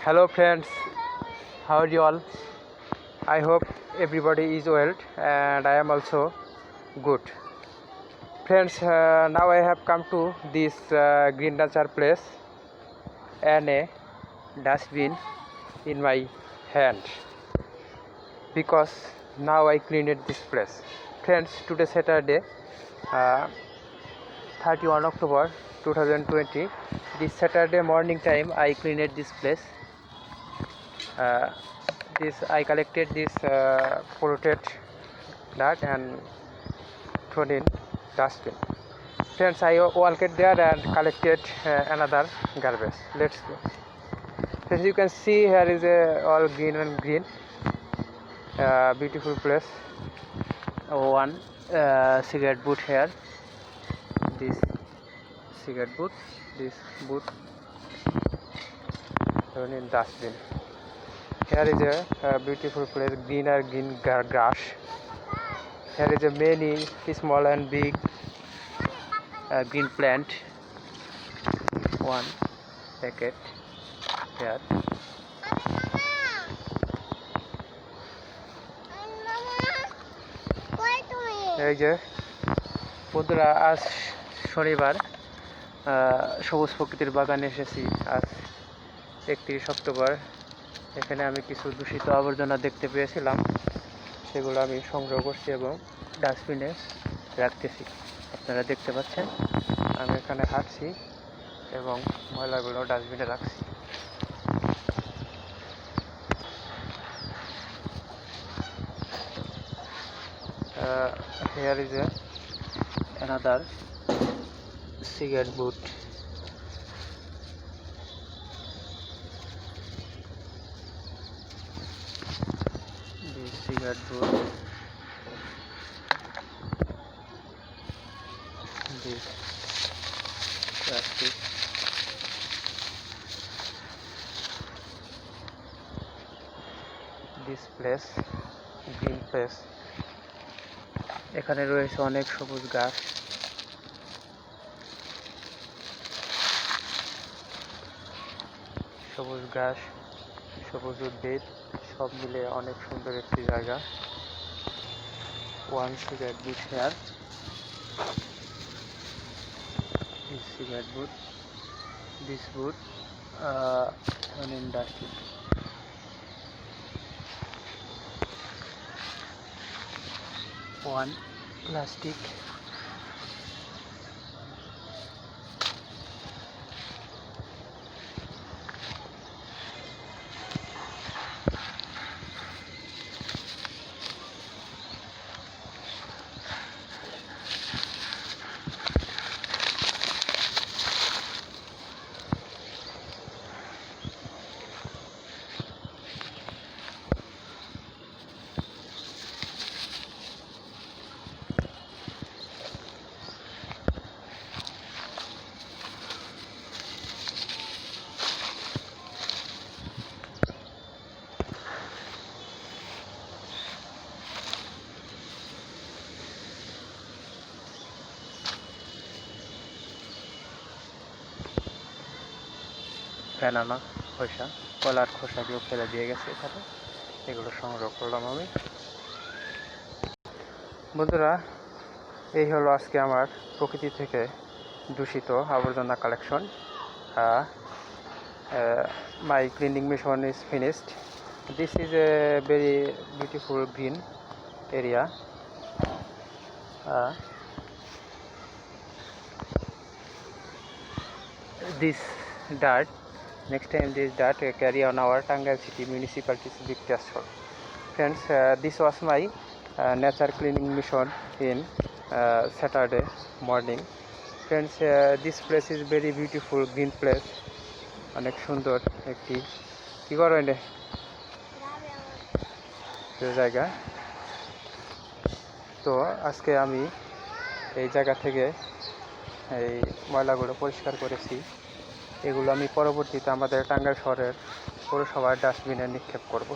Hello friends, how are you all? I hope everybody is well and I am also good. Friends, now I have come to this green nature place and a dustbin in my hand because now I cleaned this place. Friends, today Saturday, uh, 31 October 2020. This Saturday morning time I cleaned this place. I collected this polluted dirt and thrown in dustbin. Friends, I walked there and collected another garbage. Let's go. As you can see, here is all green and green. Beautiful place. One cigarette boot here. This cigarette boot. This boot thrown in dustbin. Here is a beautiful place, green grass. Here is a many small and big green plant. One packet here. এই যে বন্ধুরা, আজ শনিবার সবুজ প্রকৃতির বাগানে এসেছি। আজ 31 অক্টোবর। এখানে আমি কিছু দূষিত আবর্জনা দেখতে পেয়েছিলাম, সেগুলো আমি সংগ্রহ করছি এবং ডাস্টবিনে রাখতেছি। আপনারা দেখতে পাচ্ছেন আমি এখানে হাঁটছি এবং ময়লাগুলো ডাস্টবিনে রাখছি। Here is another cigarette boot. This cigarette boot. This plastic. This place, green place. এখানে রয়েছে অনেক সবুজ গাছ। সবুজ ঘাস, সবুজ উদ্ভিদ সব মিলে অনেক সুন্দর একটি জায়গা। One cigarette boot here. This cigarette boot. This boot thrown in dustbin. One plastic. ফেলানো খোসা, কলার খোসাগুলো ফেলে দিয়ে গেছে এখানে, এগুলো সংগ্রহ করলাম আমি। বন্ধুরা, এই হলো আজকে আমার প্রকৃতি থেকে দূষিত আবর্জনা collection. My cleaning mission is finished. This is a very beautiful green area. This dirt, next time this dirt carry on our Tangail City Municipality's big test hole. Friends, this was my nature cleaning mission in Saturday morning. Friends, this place is very beautiful green place. অনেক সুন্দর একটি কি করো এনে জায়গা। তো আজকে আমি এই জায়গা থেকে এই ময়লাগুলো পরিষ্কার করেছি। এগুলো আমি পরবর্তীতে আমাদের টাঙ্গাইল শহরের পৌরসভার ডাস্টবিনে নিক্ষেপ করব।